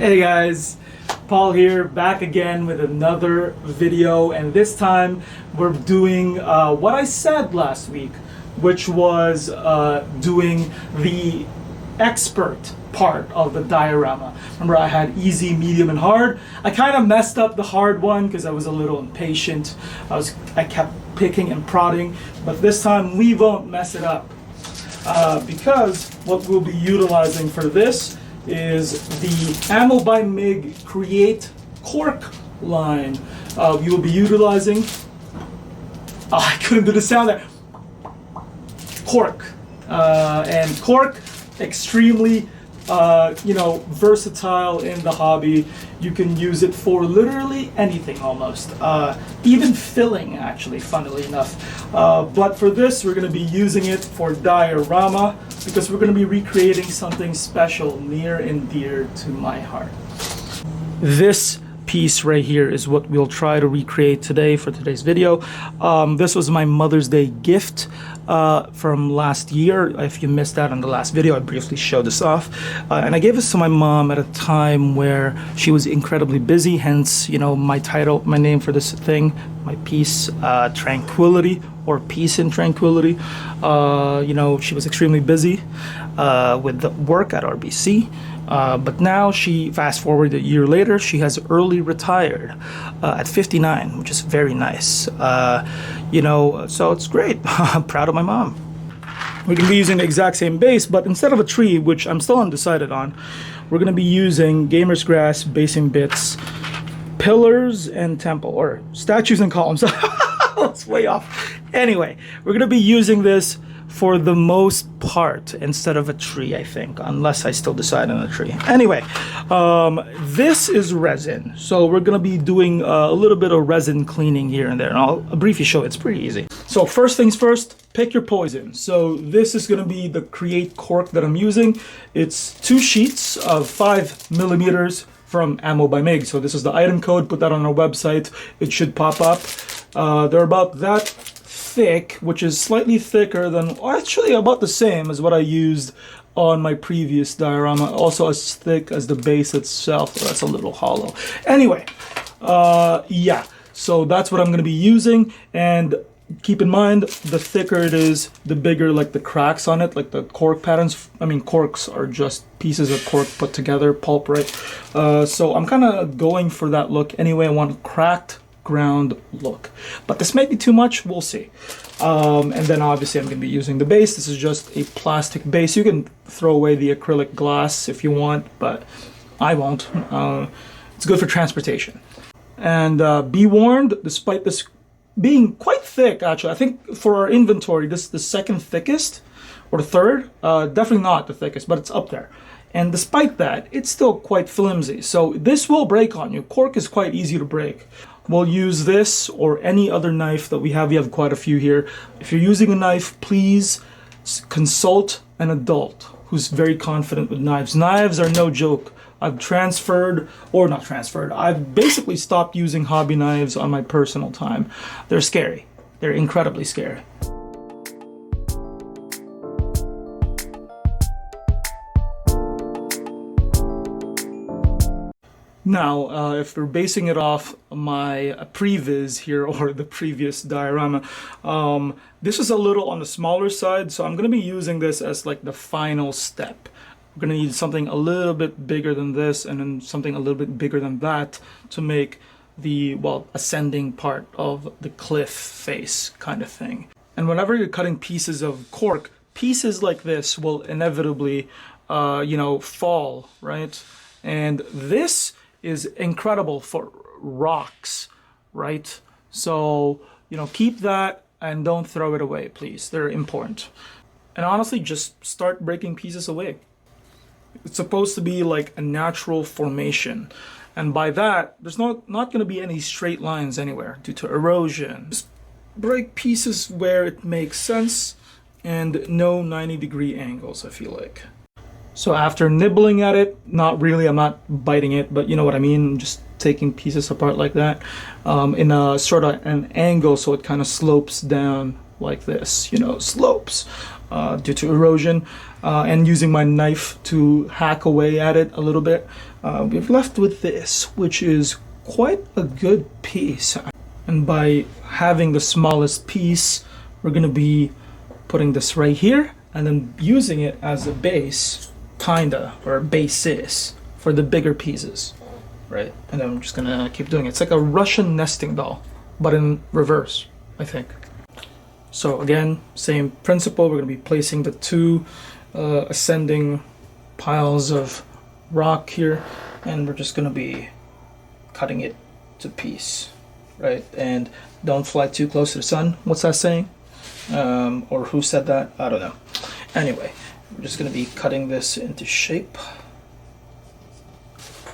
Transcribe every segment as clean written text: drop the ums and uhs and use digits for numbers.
Hey guys, Paul here, back again with another video, and this time we're doing what I said last week, which was doing the expert part of the diorama. Remember, I had easy, medium, and hard. I kind of messed up the hard one because I was a little impatient. I kept picking and prodding, but this time we won't mess it up because what we'll be utilizing for this is the Ammo by MIG Create Cork line. We will be utilizing, I couldn't do the sound there, Cork. And Cork, extremely versatile in the hobby. You can use it for literally anything almost, even filling actually, funnily enough. But for this, we're going to be using it for diorama because we're going to be recreating something special, near and dear to my heart. This piece right here is what we'll try to recreate today for today's video. This was my Mother's Day gift from last year. If you missed that on the last video, I briefly showed this off. And I gave this to my mom at a time where she was incredibly busy, hence, my title, my name for this thing, my piece, Tranquility, or Peace in Tranquility. She was extremely busy with the work at RBC. But now fast forward a year later, she has early retired at 59, which is very nice. So it's great. I'm proud of my mom. We're going to be using the exact same base, but instead of a tree, which I'm still undecided on, we're going to be using Gamer's Grass basing bits, pillars, and temple, or statues and columns. That's way off. Anyway, we're going to be using this for the most part instead of a tree, I think, unless I still decide on a tree. Anyway, this is resin, so we're gonna be doing a little bit of resin cleaning here and there, and I'll briefly show. It's pretty easy. So first things first, pick your poison. So this is gonna be the Create Cork that I'm using. It's 2 sheets of 5 millimeters from Ammo by MIG. So this is the item code. Put that on our website. It should pop up. They're about that thick, which is slightly thicker than, actually about the same as what I used on my previous diorama. Also as thick as the base itself. That's a little hollow. Anyway, yeah, so that's what I'm going to be using. And keep in mind, the thicker it is, the bigger like the cracks on it, like the cork patterns. I mean, corks are just pieces of cork put together, pulp, right? So I'm kind of going for that look anyway. I want a cracked ground look, but this might be too much. We'll see. And then obviously I'm going to be using the base. This is just a plastic base. You can throw away the acrylic glass if you want, but I won't. It's good for transportation. And be warned, despite this being quite thick, actually, I think for our inventory, this is the second thickest or the third. Definitely not the thickest, but it's up there. And despite that, it's still quite flimsy. So this will break on you. Cork is quite easy to break. We'll use this or any other knife that we have. We have quite a few here. If you're using a knife, please consult an adult who's very confident with knives. Knives are no joke. I've I've basically stopped using hobby knives on my personal time. They're scary. They're incredibly scary. Now, if we're basing it off my previs here or the previous diorama, this is a little on the smaller side, so I'm going to be using this as like the final step. We're going to need something a little bit bigger than this and then something a little bit bigger than that to make the, ascending part of the cliff face kind of thing. And whenever you're cutting pieces of cork, pieces like this will inevitably, fall, right? And this is incredible for rocks, right? So, keep that and don't throw it away, please. They're important. And honestly, just start breaking pieces away. It's supposed to be like a natural formation. And by that, there's not going to be any straight lines anywhere due to erosion. Just break pieces where it makes sense and no 90-degree angles, I feel like. So after nibbling at it, not really, I'm not biting it, but you know what I mean, just taking pieces apart like that, in a sort of an angle so it kind of slopes down like this, slopes due to erosion. and using my knife to hack away at it a little bit, we're left with this, which is quite a good piece. And by having the smallest piece, we're going to be putting this right here and then using it as a base, kinda, or a basis for the bigger pieces, right? And I'm just gonna keep doing it. It's like a Russian nesting doll, but in reverse, I think. So again, same principle. We're gonna be placing the two ascending piles of rock here, and we're just gonna be cutting it to piece, right? And don't fly too close to the sun. What's that saying? Or who said that? I don't know. Anyway, we're just going to be cutting this into shape.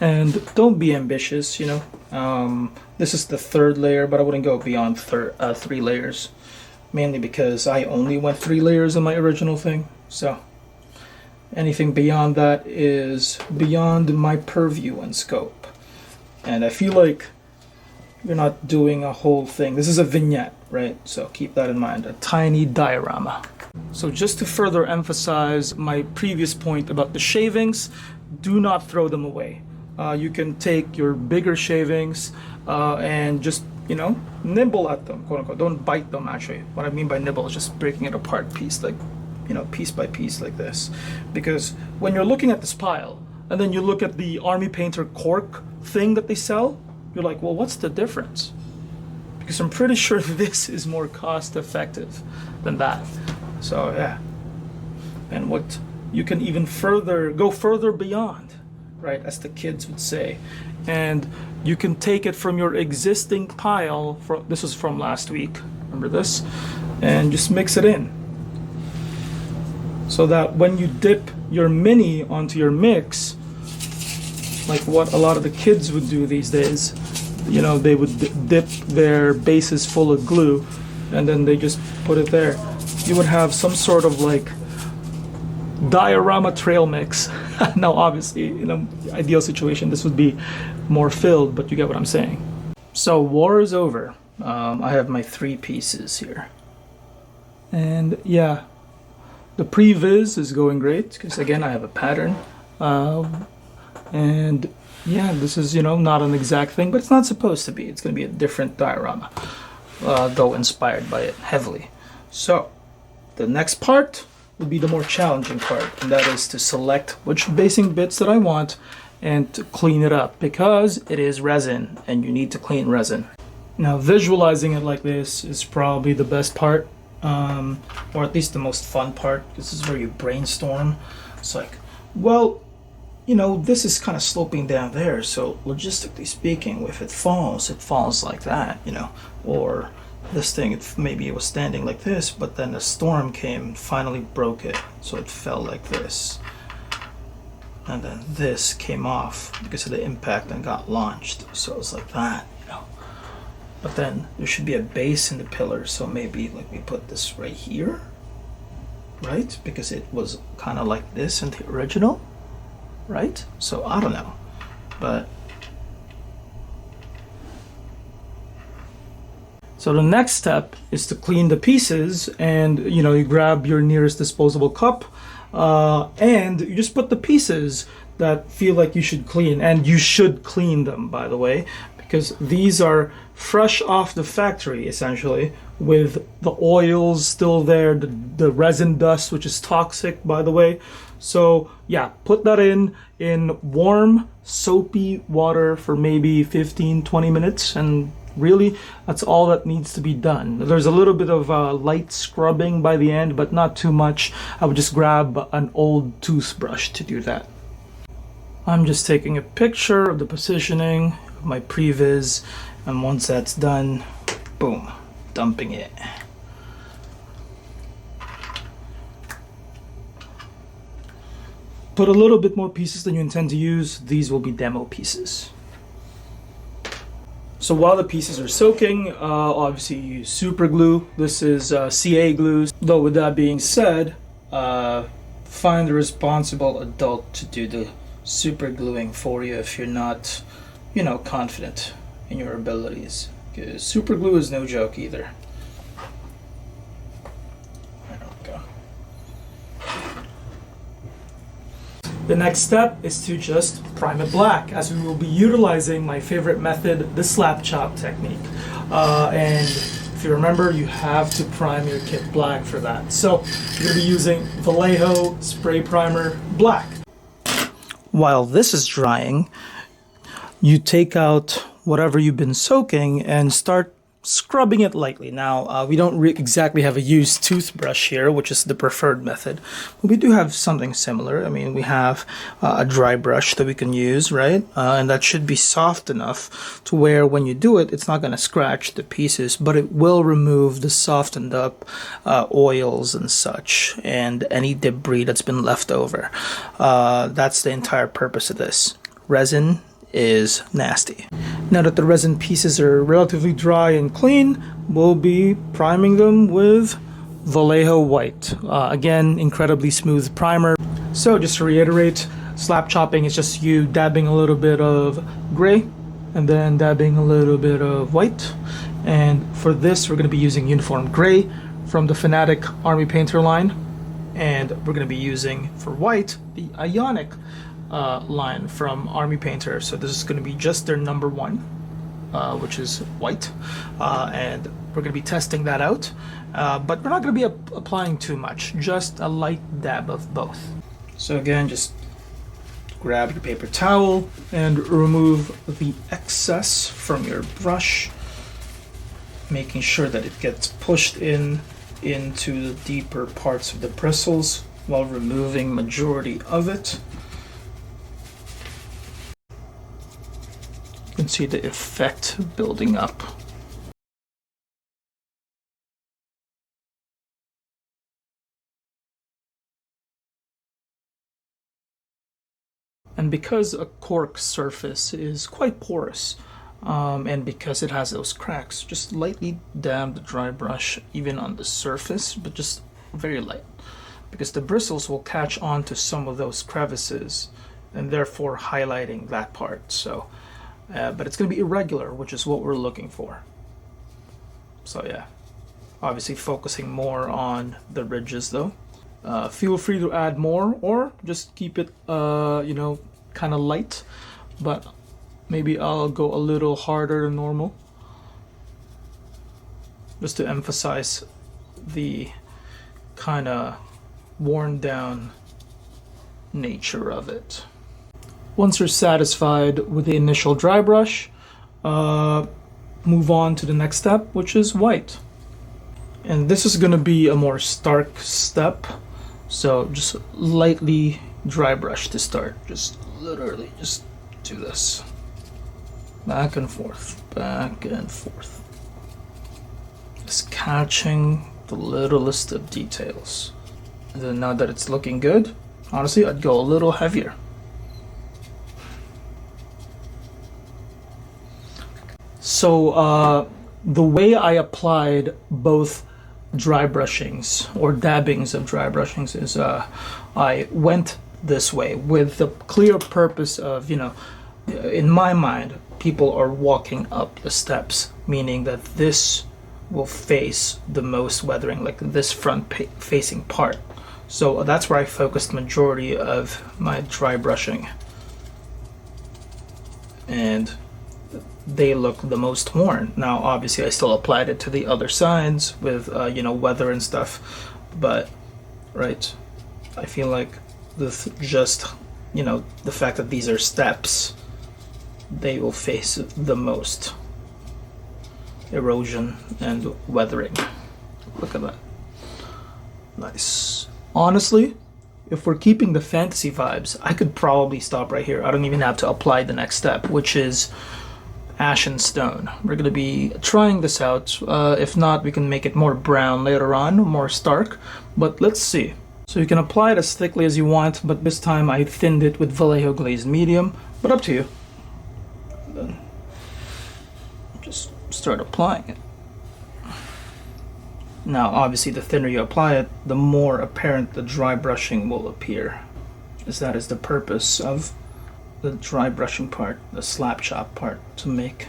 And don't be ambitious, you know. This is the third layer, but I wouldn't go beyond 3 layers. Mainly because I only went 3 layers in my original thing. So anything beyond that is beyond my purview and scope. And I feel like you're not doing a whole thing. This is a vignette, right? So keep that in mind, a tiny diorama. So just to further emphasize my previous point about the shavings, do not throw them away. You can take your bigger shavings and just, you know, nibble at them, quote unquote. Don't bite them, actually. What I mean by nibble is just breaking it apart piece, like, you know, piece by piece like this. Because when you're looking at this pile, and then you look at the Army Painter Cork thing that they sell, you're like, well, what's the difference? Because I'm pretty sure this is more cost effective than that. So yeah, and what you can even go further beyond, right, as the kids would say, and you can take it from your existing pile. This was from last week, remember this, and just mix it in, so that when you dip your mini onto your mix, like what a lot of the kids would do these days, you know, they would dip their bases full of glue, and then they just put it there. You would have some sort of like diorama trail mix. Now obviously in an ideal situation this would be more filled, but you get what I'm saying. So war is over. I have my 3 pieces here, and yeah, the previs is going great because again I have a pattern, and yeah, this is, you know, not an exact thing, but it's not supposed to be. It's going to be a different diorama, though inspired by it heavily. So the next part would be the more challenging part, and that is to select which basing bits that I want and to clean it up, because it is resin and you need to clean resin. Now visualizing it like this is probably the best part, or at least the most fun part. This is where you brainstorm. It's like, well, you know, this is kind of sloping down there, so logistically speaking, if it falls like that, you know, or this thing, maybe it was standing like this, but then a storm came and finally broke it, so it fell like this, and then this came off because of the impact and got launched, so it's like that, you know. But then there should be a base in the pillar, so maybe like we put this right here, right, because it was kind of like this in the original, right? So I don't know, but so the next step is to clean the pieces, and you know, you grab your nearest disposable cup, and you just put the pieces that feel like you should clean, and you should clean them, by the way, because these are fresh off the factory essentially, with the oils still there, the resin dust, which is toxic, by the way. So yeah, put that in warm soapy water for maybe 15-20 minutes, and really that's all that needs to be done. There's a little bit of light scrubbing by the end, but not too much. I would just grab an old toothbrush to do that. I'm just taking a picture of the positioning of my previs, and once that's done, boom, dumping it. Put a little bit more pieces than you intend to use. These will be demo pieces. So while the pieces are soaking, obviously you use super glue. This is CA glue. Though with that being said, find a responsible adult to do the super gluing for you if you're not, you know, confident in your abilities. Because super glue is no joke either. There we go. The next step is to just prime it black, as we will be utilizing my favorite method, the slap chop technique. And if you remember, you have to prime your kit black for that. So you're going to be using Vallejo Spray Primer Black. While this is drying, you take out whatever you've been soaking and start scrubbing it lightly. Now, we don't exactly have a used toothbrush here, which is the preferred method, but we do have something similar. I mean, we have a dry brush that we can use, right? And that should be soft enough to where when you do it, it's not going to scratch the pieces, but it will remove the softened up oils and such, and any debris that's been left over. That's the entire purpose of this. Resin is nasty. Now that the resin pieces are relatively dry and clean, we'll be priming them with Vallejo White. Again, incredibly smooth primer. So just to reiterate, slap chopping is just you dabbing a little bit of gray and then dabbing a little bit of white. And for this, we're going to be using Uniform Gray from the Fanatic Army Painter line. And we're going to be using, for white, the Ionic line from Army Painter. So this is going to be just their number 1, which is white, and we're going to be testing that out, but we're not going to be applying too much, just a light dab of both. So again, just grab your paper towel and remove the excess from your brush, making sure that it gets pushed into the deeper parts of the bristles while removing majority of it. You can see the effect building up. And because a cork surface is quite porous, and because it has those cracks, just lightly dab the dry brush even on the surface, but just very light, because the bristles will catch on to some of those crevices and therefore highlighting that part. So but it's going to be irregular, which is what we're looking for. So yeah, obviously focusing more on the ridges though. Feel free to add more or just keep it kind of light, but maybe I'll go a little harder than normal just to emphasize the kind of worn down nature of it. Once you're satisfied with the initial dry brush, move on to the next step, which is white. And this is going to be a more stark step, so just lightly dry brush to start. Just literally just do this. Back and forth, back and forth. Just catching the littlest of details. And then now that it's looking good, honestly, I'd go a little heavier. So the way I applied both dry brushings or dabbings of dry brushings is I went this way with the clear purpose of, in my mind, people are walking up the steps, meaning that this will face the most weathering, like this front facing part. So that's where I focused majority of my dry brushing. And they look the most worn. Now, obviously, I still applied it to the other sides with, weather and stuff, but, right, I feel like the fact that these are steps, they will face the most erosion and weathering. Look at that. Nice. Honestly, if we're keeping the fantasy vibes, I could probably stop right here. I don't even have to apply the next step, which is Ashen Stone. We're going to be trying this out. If not, we can make it more brown later on, more stark, but let's see. So you can apply it as thickly as you want, but this time I thinned it with Vallejo Glazed Medium, but up to you. Then just start applying it. Now, obviously, the thinner you apply it, the more apparent the dry brushing will appear, as that is the purpose of the dry brushing part, the slap chop part, to make.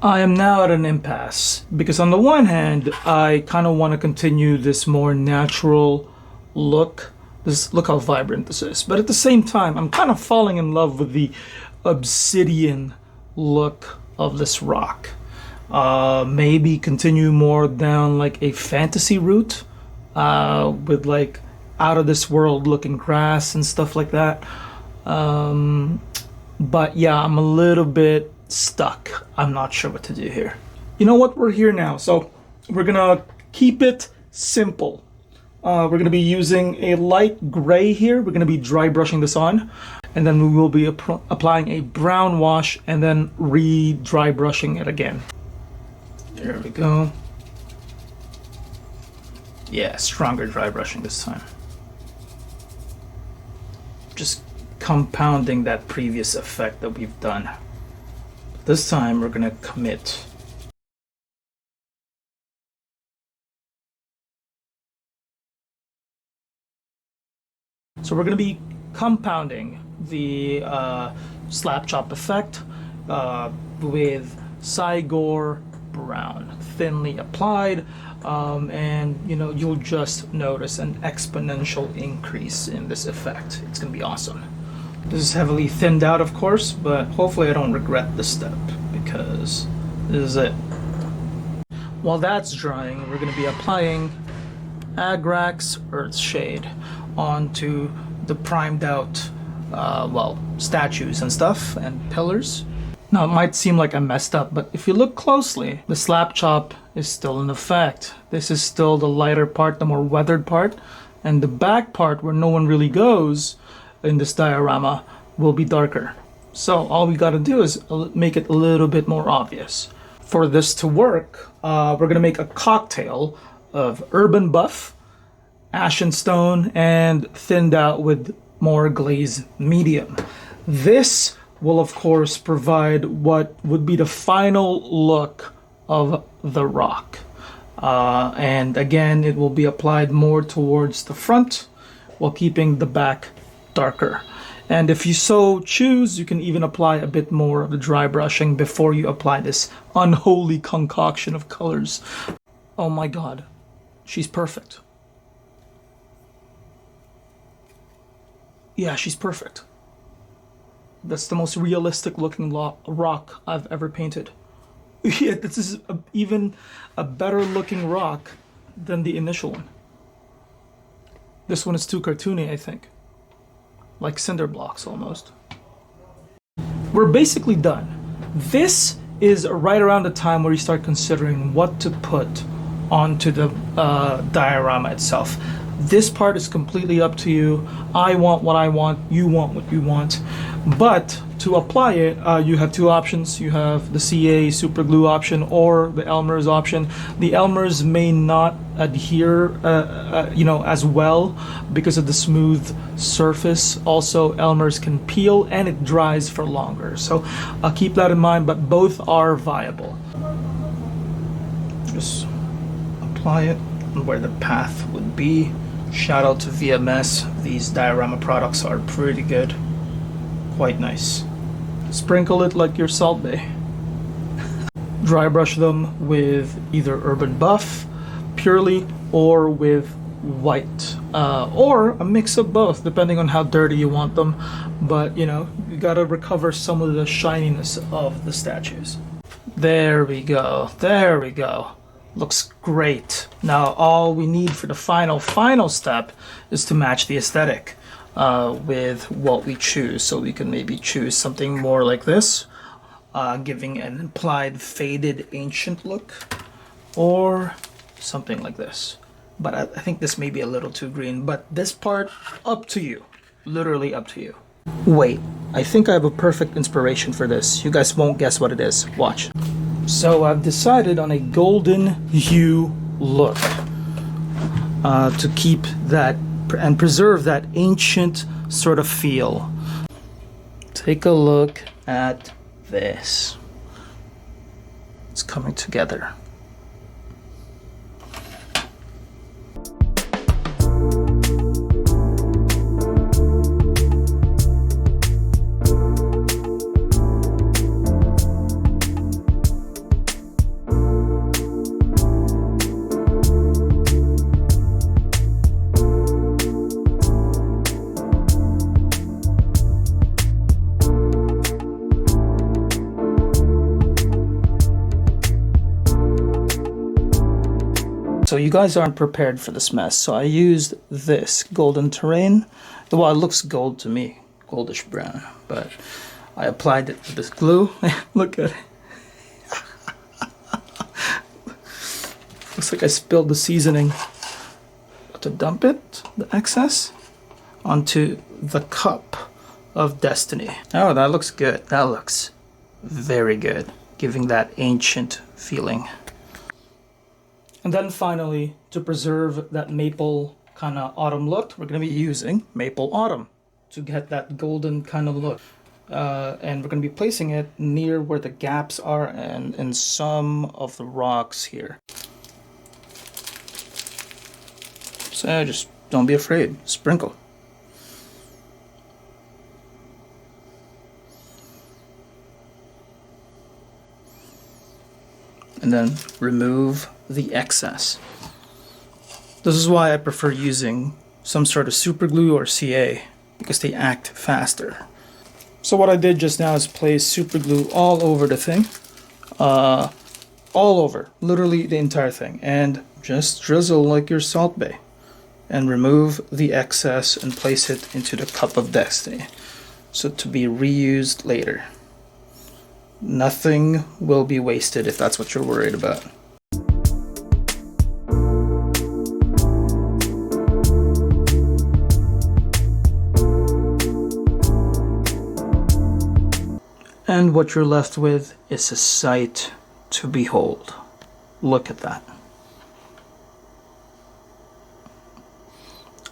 I am now at an impasse because on the one hand, I kind of want to continue this more natural look. Look how vibrant this is. But at the same time, I'm kind of falling in love with the obsidian look of this rock. Maybe continue more down like a fantasy route with like out of this world looking grass and stuff like that. But yeah, I'm a little bit stuck. I'm not sure what to do here. You know what? We're here now, so we're gonna keep it simple. We're gonna be using a light gray here. We're gonna be dry brushing this on, and then we will be applying a brown wash and then re-dry brushing it again. There we go. Yeah, stronger dry brushing this time. Just compounding that previous effect that we've done. This time we're gonna commit. So we're gonna be compounding the slap chop effect with Cygor brown, thinly applied, and you know, you'll just notice an exponential increase in this effect. It's gonna be awesome. This is heavily thinned out, of course, but hopefully I don't regret this step because this is it. While that's drying, we're going to be applying Agrax Earthshade onto the primed out, well, statues and stuff and pillars. Now it might seem like I messed up, but if you look closely, the slap chop is still in effect. This is still the lighter part, the more weathered part, and the back part where no one really goes in this diorama will be darker. So all we got to do is make it a little bit more obvious. For this to work, we're going to make a cocktail of urban buff, ashen stone, and thinned out with more glaze medium. This will of course provide what would be the final look of the rock. And again, it will be applied more towards the front while keeping the back darker. And if you so choose, you can even apply a bit more of the dry brushing before you apply this unholy concoction of colors. Oh my god, she's perfect. Yeah, she's perfect. That's the most realistic looking rock I've ever painted. Yeah, this is even a better looking rock than the initial one. This one is too cartoony, I think. Like cinder blocks almost. We're basically done. This is right around the time where you start considering what to put onto the diorama itself. This part is completely up to you. I want what I want, you want what you want. But to apply it, you have two options. You have the CA super glue option or the Elmer's option. The Elmer's may not adhere you know, as well because of the smooth surface. Also, Elmer's can peel and it dries for longer. So keep that in mind, but both are viable. Just apply it where the path would be. Shout out to VMS. These diorama products are pretty good. Quite nice. Sprinkle it like your Salt Bay. Dry brush them with either Urban Buff purely or with white, or a mix of both depending on how dirty you want them. But you know, you gotta recover some of the shininess of the statues. There we go. There we go. Looks great. Now all we need for the final step is to match the aesthetic with what we choose. So we can maybe choose something more like this, giving an implied faded ancient look, or something like this. But I think this may be a little too green, but this part, up to you. Literally up to you. Wait, I think I have a perfect inspiration for this. You guys won't guess what it is. Watch. So I've decided on a golden hue look to keep that and preserve that ancient sort of feel. Take a look at this. It's coming together. So you guys aren't prepared for this mess. So I used this golden terrain. Well, it looks gold to me, goldish brown, but I applied it with this glue. Look at it. Looks like I spilled the seasoning. To dump it, the excess, onto the cup of destiny. Oh, that looks good. That looks very good, giving that ancient feeling. And then finally, to preserve that maple kind of autumn look, we're going to be using maple autumn to get that golden kind of look. And we're going to be placing it near where the gaps are and in some of the rocks here. So just don't be afraid, sprinkle. And then remove the excess. This is why I prefer using some sort of super glue or CA, because they act faster. So what I did just now is place super glue all over the thing. All over, literally the entire thing. And just drizzle like your Salt Bae. And remove the excess and place it into the cup of destiny, so to be reused later. Nothing will be wasted if that's what you're worried about. And what you're left with is a sight to behold. Look at that.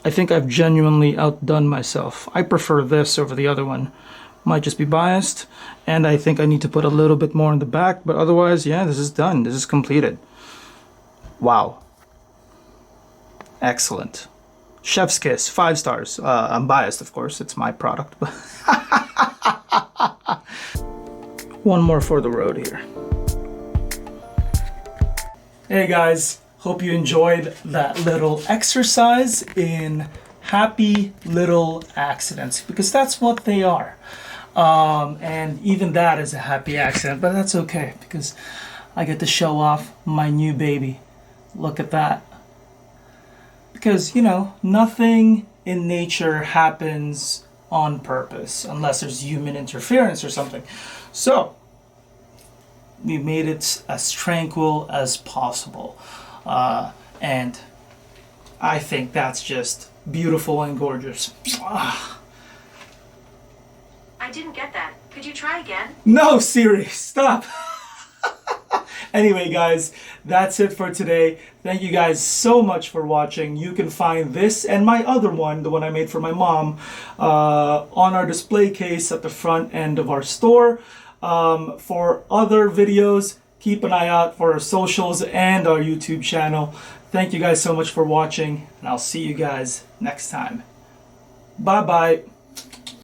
I think I've genuinely outdone myself. I prefer this over the other one. Might just be biased, and I think I need to put a little bit more in the back, but otherwise, yeah, this is done. This is completed. Wow. Excellent. Chef's kiss, 5 stars. I'm biased, of course. It's my product. One more for the road here. Hey guys. Hope you enjoyed that little exercise in happy little accidents, because that's what they are. And even that is a happy accident, but that's okay because I get to show off my new baby. Look at that. Because, you know, nothing in nature happens on purpose unless there's human interference or something. So, we made it as tranquil as possible. And I think that's just beautiful and gorgeous. I didn't get that. Could you try again? No, Siri, stop. Anyway, guys, that's it for today. Thank you guys so much for watching. You can find this and my other one, the one I made for my mom, on our display case at the front end of our store. For other videos, keep an eye out for our socials and our YouTube channel. Thank you guys so much for watching, and I'll see you guys next time. Bye-bye.